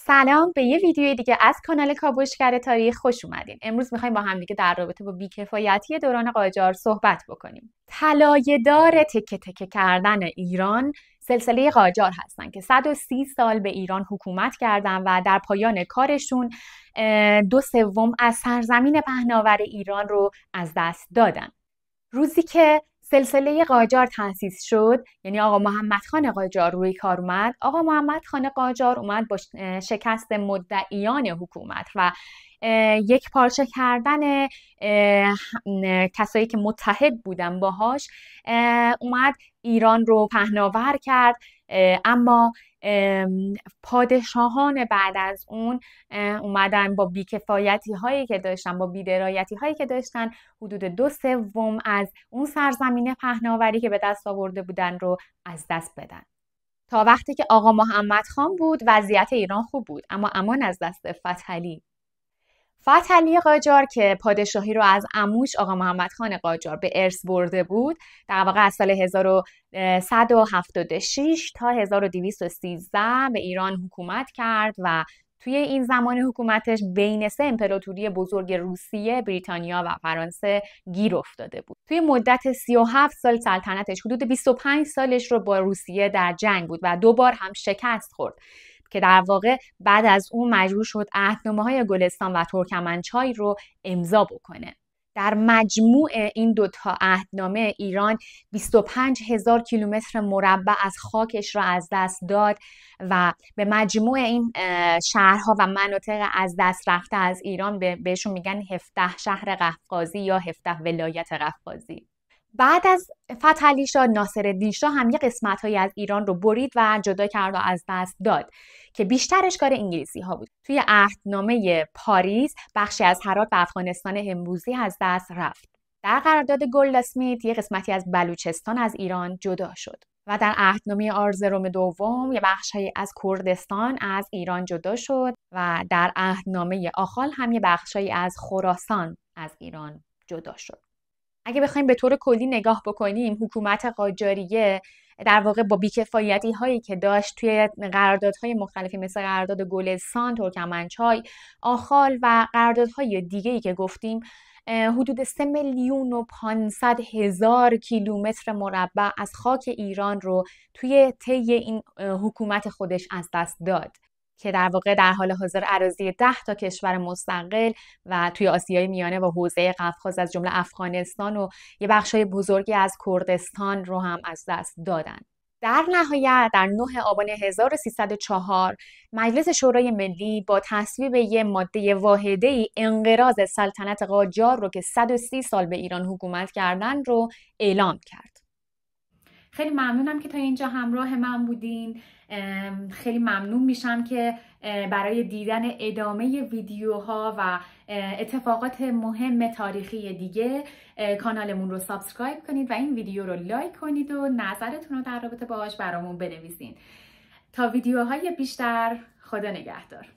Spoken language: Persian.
سلام به یه ویدیو دیگه از کانال کاوشگر تاریخ خوش اومدین. امروز میخوایم با هم دیگه در رابطه با بیکفایتی دوران قاجار صحبت بکنیم. طلایه‌دار تکه تکه کردن ایران سلسله قاجار هستن که 130 سال به ایران حکومت کردن و در پایان کارشون 2/3 از سرزمین پهناور ایران رو از دست دادن. روزی که سلسله قاجار تأسیس شد، یعنی آقا محمد خان قاجار روی کار اومد، آقا محمد خان قاجار اومد با شکست مدعیان حکومت و یک پارچه کردن کسایی که متحد بودن باهاش، اومد ایران رو پهناور کرد. اما پادشاهان بعد از اون اومدن با بیکفایتی هایی که داشتن، با بی‌درایتی هایی که داشتن، حدود 2/3 از اون سرزمین پهناوری که به دست آورده بودن رو از دست بدن. تا وقتی که آقا محمد خان بود وضعیت ایران خوب بود، اما امان از دست فتحعلی قاجار که پادشاهی رو از عموش آقا محمد خان قاجار به ارث برده بود، در واقع از سال 1176 تا 1213 به ایران حکومت کرد و توی این زمان حکومتش بین سه امپراتوری بزرگ روسیه، بریتانیا و فرانسه گیر افتاده بود. توی مدت 37 سال سلطنتش حدود 25 سالش رو با روسیه در جنگ بود و 2 بار هم شکست خورد که در واقع بعد از اون مجبور شد عهدنامه‌های گلستان و ترکمنچای رو امضا بکنه. در مجموع این دوتا عهدنامه ایران 25,000 کیلومتر مربع از خاکش را از دست داد و به مجموع این شهرها و مناطق از دست رفته از ایران بهشون میگن 17 شهر قفقازی یا 17 ولایت قفقازی. بعد از فتحعلی شاه، ناصرالدین شاه هم یه قسمت‌هایی از ایران رو برید و جدا کرد و از دست داد که بیشترش کار انگلیسی ها بود. توی عهدنامه پاریس بخشی از هرات و افغانستان امروزی از دست رفت. در قرارداد گلدسمیت یه قسمتی از بلوچستان از ایران جدا شد و در عهدنامه آرزروم دوم یه بخشی از کردستان از ایران جدا شد و در عهدنامه آخال هم یه بخشی از خراسان از ایران جدا شد. اگه بخوایم به طور کلی نگاه بکنیم، حکومت قاجاریه در واقع با بیکفایتی هایی که داشت توی قراردادهای مختلفی مثل قرارداد گلستان، ترکمنچای، آخال و قراردادهای دیگه‌ای که گفتیم، حدود 3,500,000 کیلومتر مربع از خاک ایران رو توی طی این حکومت خودش از دست داد که در واقع در حال حاضر اراضی 10 تا کشور مستقل و توی آسیای میانه و حوزه قفقاز از جمله افغانستان و یه بخشای بزرگی از کردستان رو هم از دست دادن. در نهایت در 9 آبان 1304 مجلس شورای ملی با تصویب یه ماده واحده انقراض سلطنت قاجار رو که 130 سال به ایران حکومت کردن رو اعلام کرد. خیلی ممنونم که تا اینجا همراه من بودین. خیلی ممنون میشم که برای دیدن ادامه ویدیوها و اتفاقات مهم تاریخی دیگه کانالمون رو سابسکرایب کنید و این ویدیو رو لایک کنید و نظرتون رو در رابطه باهاش برامون بنویسین. تا ویدیوهای بیشتر، خدا نگهدار.